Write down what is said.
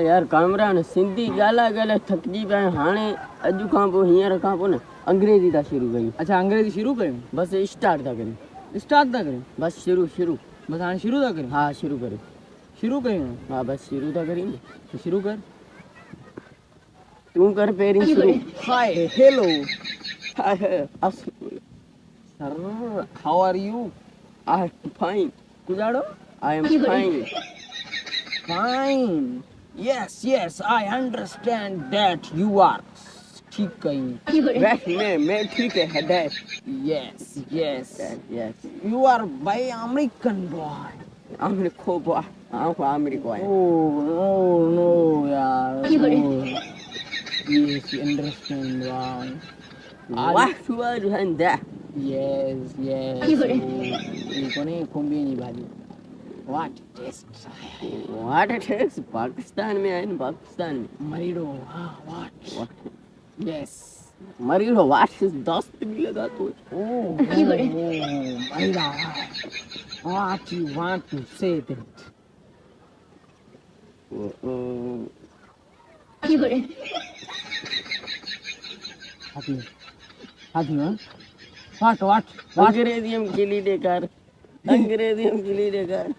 यार कामरान सिंधी ॻाल्हाए ॻाल्हाए थकिजी पिया आहियूं। हाणे अॼु खां पोइ हींअर खां पोइ न अंग्रेजी था शुरू कयूं। अच्छा अंग्रेजी शुरू कयूं? बस स्टार्ट था करूं। स्टार्ट था करूं? बस शुरू बस हाणे शुरू था करूं? हाँ शुरू करो। शुरू कयूं? हाँ बस शुरू था करीं। तो शुरू कर। तू कर पहिरीं शुरू। Hi hello sir sir, how are you? I am fine. गुजारो? I am fine. Fine. Yes yes I understand that you are. ठीक कहीं? वैस मैं ठीक है that. Yes yes yes you are by American boy. अमेरिको बॉय। अमेरिको है। Oh no यार no. Yes you understand wrong. What was that? Yes ये कोने कोंबिनी भाजी. What taste? What it is? Pakistan में है ना पाकिस्तान में। Marido हाँ what? Yes. मरीडो what is दोस्त भी लगा तो। Marida what you want to say that? हाथी हाँ? What? अंग्रेजियम गिली देकर। अंग्रेजियम गिली देकर।